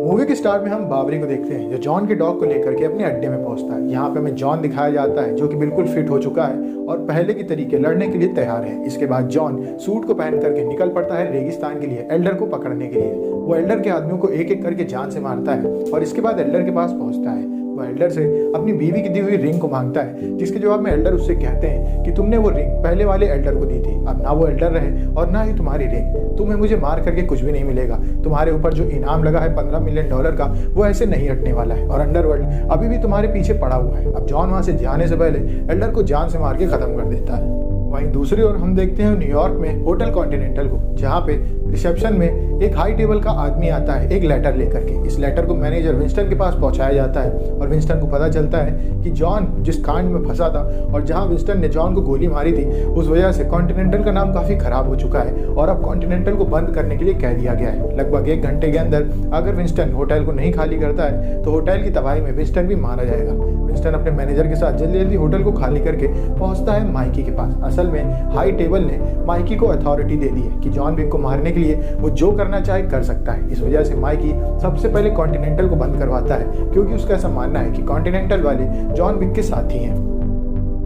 Movie के start में हम बाबरी को देखते हैं जो जॉन के डॉग को लेकर के अपने अड्डे में पहुंचता है। यहाँ पे हमें जॉन दिखाया जाता है जो कि बिल्कुल फिट हो चुका है और पहले की तरीके लड़ने के लिए तैयार है। इसके बाद जॉन सूट को पहन करके निकल पड़ता है रेगिस्तान के लिए एल्डर को पकड़ने के लिए। वो एल्डर के आदमियों को एक एक करके जान से मारता है और इसके बाद एल्डर के पास पहुंचता है। वो एल्डर से अपनी बीवी की दी हुई रिंग को मांगता है, जिसके जवाब में एल्डर उससे कहते हैं कि तुमने वो रिंग पहले वाले एल्डर को दी थी, अब ना वो एल्डर रहे और ना ही तुम्हारी रिंग। तुम्हें मुझे मार करके कुछ भी नहीं मिलेगा। तुम्हारे ऊपर जो इनाम लगा है $15 मिलियन का, वो ऐसे नहीं हटने वाला है और अंडरवर्ल्ड अभी भी तुम्हारे पीछे पड़ा हुआ है। अब जॉन वहां से जाने से पहले एल्डर को जान से मार के खत्म कर देता है। वहीं दूसरी ओर हम देखते हैं न्यूयॉर्क में होटल कॉन्टिनेंटल को, जहाँ पे रिसेप्शन में एक हाई टेबल का आदमी आता है एक लेटर लेकर के। इस लेटर को मैनेजर विंस्टन के पास पहुंचाया जाता है और विंस्टन को पता चलता है कि जॉन जिस कांड में फंसा था और जहां विंस्टन ने जॉन को गोली मारी थी, उस वजह से कॉन्टिनेंटल का नाम काफी खराब हो चुका है और अब कॉन्टिनेंटल को बंद करने के लिए कह दिया गया है। लगभग 1 घंटे के अंदर अगर विंस्टन होटल को नहीं खाली करता है तो होटल की तबाही में विंस्टन भी मारा जाएगा। विंस्टन अपने मैनेजर के साथ जल्दी जल्दी होटल को खाली करके पहुंचता है माइकी के पास। असल में हाई टेबल ने माइकी को अथॉरिटी दे दी है कि जॉन विक को मारने के लिए वो जो करना चाहे कर सकता है। इस वजह से माइकी सबसे पहले कॉन्टिनेंटल को बंद करवाता है, क्योंकि उसका ऐसा मानना है कि कॉन्टिनेंटल वाले जॉन विक के साथी हैं।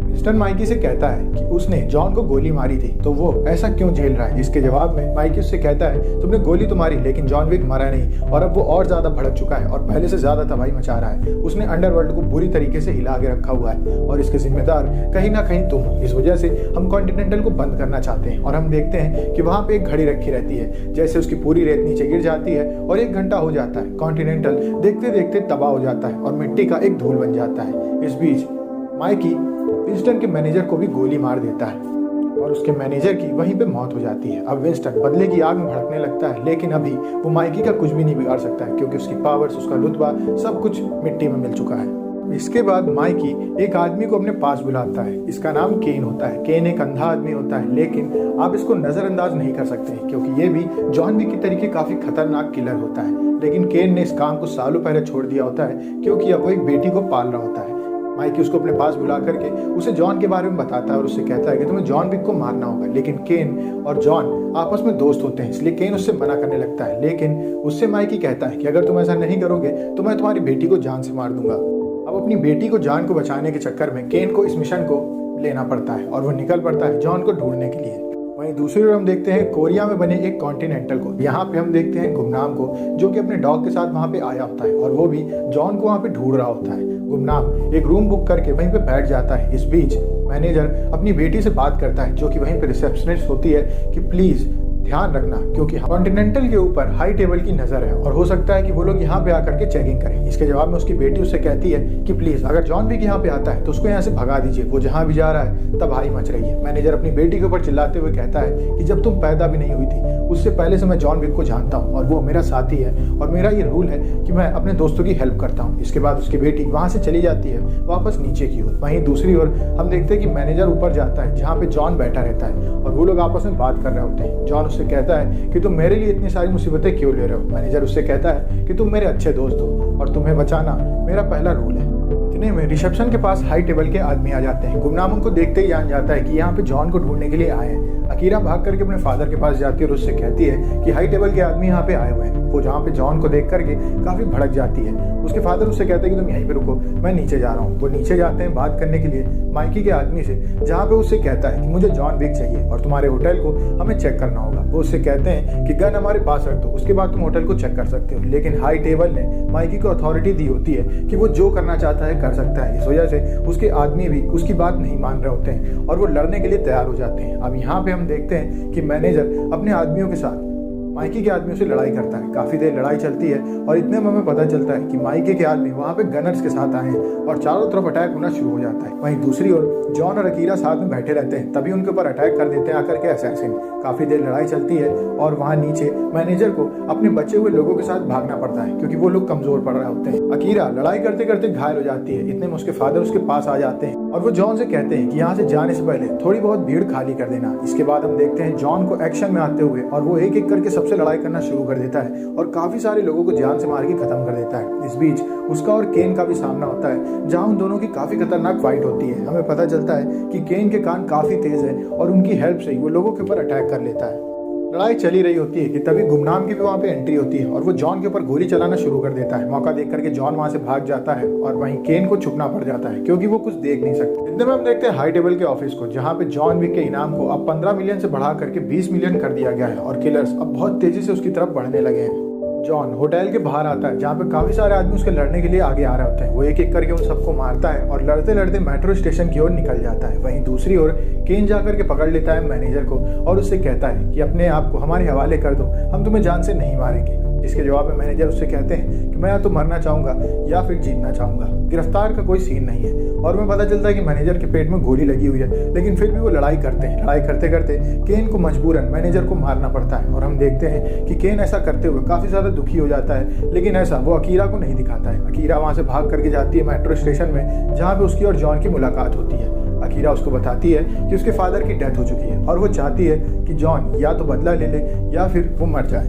विंस्टन माइकी से कहता है कि उसने जॉन को गोली मारी थी तो वो ऐसा क्यों झेल रहा है, जिसके जवाब में माइकी उससे कहता है तुमने गोली तो मारी लेकिन जॉन विक मरा नहीं और अब वो और ज्यादा भड़क चुका है और पहले से ज्यादा तबाही मचा रहा है। उसने अंडरवर्ल्ड को बुरी तरीके से हिला के रखा हुआ है और इसके जिम्मेदार कहीं ना कहीं तुम हो। इस वजह से हम कॉन्टिनेंटल को बंद करना चाहते हैं और हम देखते हैं कि वहां पे एक घड़ी रखी रहती है। जैसे उसकी पूरी रेत नीचे गिर जाती है और 1 घंटा हो जाता है, कॉन्टिनेंटल देखते देखते तबाह हो जाता है और मिट्टी का एक धूल बन जाता है। इस बीच माइकी विंस्टन के मैनेजर को भी गोली मार देता है और उसके मैनेजर की वहीं पे मौत हो जाती है। अब विंस्टन बदले की आग में भड़कने लगता है, लेकिन अभी वो माइकी का कुछ भी नहीं बिगाड़ सकता है क्योंकि उसकी पावर्स, उसका रुतबा सब कुछ मिट्टी में मिल चुका है। इसके बाद माइकी एक आदमी को अपने पास बुलाता है। इसका नाम केन होता है। केन एक अंधा आदमी होता है, लेकिन आप इसको नजरअंदाज नहीं कर सकते क्योंकि ये भी जॉन विक की तरीके काफी खतरनाक किलर होता है। लेकिन केन ने इस काम को सालों पहले छोड़ दिया होता है क्योंकि अब वो एक बेटी को पाल रहा होता है। माइकी उसको अपने पास बुला करके उसे जॉन के बारे में बताता है और उससे कहता है कि तुम्हें जॉन विक को मारना होगा। लेकिन केन और जॉन आपस में दोस्त होते हैं, इसलिए केन उससे मना करने लगता है। लेकिन उससे माइकी कहता है कि अगर तुम ऐसा नहीं करोगे तो मैं तुम्हारी बेटी को जान से मार दूंगा। अब अपनी बेटी को जान को बचाने के चक्कर में केन को इस मिशन को लेना पड़ता है और वो निकल पड़ता है जॉन को ढूंढने के लिए। वहीं दूसरी ओर हम देखते हैं कोरिया में बने एक कॉन्टिनेंटल को। यहाँ पे हम देखते हैं गुमनाम को, जो कि अपने डॉग के साथ वहाँ पे आया होता है और वो भी जॉन को वहाँ पे ढूंढ रहा होता है। गुमनाम एक रूम बुक करके वहीं पे बैठ जाता है। इस बीच मैनेजर अपनी बेटी से बात करता है, जो कि वहीं पे रिसेप्शनिस्ट होती है, कि प्लीज ध्यान रखना क्योंकि कॉन्टिनेंटल के ऊपर हाई टेबल की नजर है और हो सकता है कि वो लोग यहाँ पे आकर के चेकिंग करें। इसके जवाब में उसकी बेटी उससे कहती है कि प्लीज अगर जॉन विक यहाँ पे आता है तो उसको यहाँ से भगा दीजिए, वो जहाँ भी जा रहा है तबाही मच रही है। मैनेजर अपनी बेटी के ऊपर चिल्लाते हुए कहता है कि जब तुम पैदा भी नहीं हुई थी उससे पहले से मैं जॉन विक को जानता हूँ और वो मेरा साथी है और मेरा ये रूल है कि मैं अपने दोस्तों की हेल्प करता हूँ। इसके बाद उसकी बेटी वहां से चली जाती है वापस नीचे की ओर। वहीं दूसरी ओर हम देखते हैं कि मैनेजर ऊपर जाता है जहाँ पे जॉन बैठा रहता है और वो लोग आपस में बात कर रहे होते हैं। जॉन उससे कहता है कि तुम मेरे लिए इतनी सारी मुसीबतें क्यों ले रहे हो। मैनेजर उससे कहता है कि तुम मेरे अच्छे दोस्त हो और तुम्हें बचाना मेरा पहला रूल है। इतने में रिसेप्शन के पास हाई टेबल के आदमी आ जाते हैं। गुमनाम उनको देखते ही जान जाता है कि यहाँ पे जॉन को ढूंढने के लिए आए हैं। अकीरा भाग करके अपने फादर के पास जाती है और उससे कहती है कि हाई टेबल के आदमी यहाँ पे आए हुए हैं। वो जहाँ पे जॉन को देख करके काफी भड़क जाती है। उसके फादर उससे कहते हैं कि तुम यहीं पे रुको, मैं नीचे जा रहा हूँ। वो नीचे जाते हैं बात करने के लिए माइकी के आदमी से, जहाँ पे उससे कहता है कि मुझे जॉन विक चाहिए और तुम्हारे होटल को हमें चेक करना होगा। वो उससे कहते हैं कि गन हमारे पास रख दो, उसके बाद तुम होटल को चेक कर सकते हो। लेकिन हाई टेबल ने माइकी को अथॉरिटी दी होती है कि वो जो करना चाहता है कर सकता है। इस वजह से उसके आदमी भी उसकी बात नहीं मान रहे होते हैं और वो लड़ने के लिए तैयार हो जाते हैं। अब यहाँ पे हम देखते हैं कि मैनेजर अपने आदमियों के साथ माइकी के आदमियों से लड़ाई करता है। काफी देर लड़ाई चलती है और इतने में हमें पता चलता है कि माइकी के आदमी वहां पे गनर्स के साथ आए हैं और चारों तरफ अटैक होना शुरू हो जाता है। वहीं दूसरी ओर जॉन और अकीरा साथ में बैठे रहते हैं, तभी उनके ऊपर अटैक कर देते हैं आकर के असैसिन। काफी देर लड़ाई चलती है और वहां नीचे मैनेजर को अपने बचे हुए लोगों के साथ भागना पड़ता है क्योंकि वो लोग कमजोर पड़ रहे होते हैं। अकीरा लड़ाई करते करते घायल हो जाती है। इतने में उसके फादर उसके पास आ जाते हैं और वो जॉन से कहते हैं कि यहाँ से जाने से पहले थोड़ी बहुत भीड़ खाली कर देना। इसके बाद हम देखते हैं जॉन को एक्शन में आते हुए और वो एक एक करके सबसे लड़ाई करना शुरू कर देता है और काफी सारे लोगों को जान से मार के खत्म कर देता है। इस बीच उसका और केन का भी सामना होता है जहां उन दोनों की काफी खतरनाक फाइट होती है। हमें पता चलता है कि केन के कान काफी तेज है और उनकी हेल्प से ही वो लोगों के ऊपर अटैक कर लेता है। लड़ाई चली रही होती है कि तभी गुमनाम की भी वहाँ पे एंट्री होती है और वो जॉन के ऊपर गोली चलाना शुरू कर देता है। मौका देख करके जॉन वहाँ से भाग जाता है और वहीं केन को छुपना पड़ जाता है क्योंकि वो कुछ देख नहीं सकते। इतने में हम देखते हैं हाई टेबल के ऑफिस को, जहाँ पे जॉन विक के इनाम को अब 15 मिलियन से बढ़ा करके 20 मिलियन कर दिया गया है और किलर्स अब बहुत तेजी से उसकी तरफ बढ़ने लगे हैं। जॉन होटल के बाहर आता है जहाँ पे काफी सारे आदमी उसके लड़ने के लिए आगे आ रहे होते हैं। वो एक एक करके उन सबको मारता है और लड़ते लड़ते मेट्रो स्टेशन की ओर निकल जाता है। वहीं दूसरी ओर केन जाकर के पकड़ लेता है मैनेजर को और उससे कहता है कि अपने आप को हमारे हवाले कर दो, हम तुम्हें जान से नहीं मारेंगे। जिसके जवाब में मैनेजर उससे कहते हैं कि मैं या तो मरना चाहूंगा या फिर जीतना चाहूंगा, गिरफ्तार का कोई सीन नहीं है। और में पता चलता है कि मैनेजर के पेट में गोली लगी हुई है, लेकिन फिर भी वो लड़ाई करते हैं। लड़ाई करते करते केन को मजबूरन मैनेजर को मारना पड़ता है और हम देखते हैं कि केन ऐसा करते हुए काफी ज्यादा दुखी हो जाता है, लेकिन ऐसा वो अकीरा को नहीं दिखाता है। अकीरा वहां से भाग करके जाती है मेट्रो स्टेशन में, जहाँ पे उसकी और जॉन की मुलाकात होती है। अकीरा उसको बताती है कि उसके फादर की डेथ हो चुकी है और वो चाहती है कि जॉन या तो बदला ले ले या फिर वो मर जाए।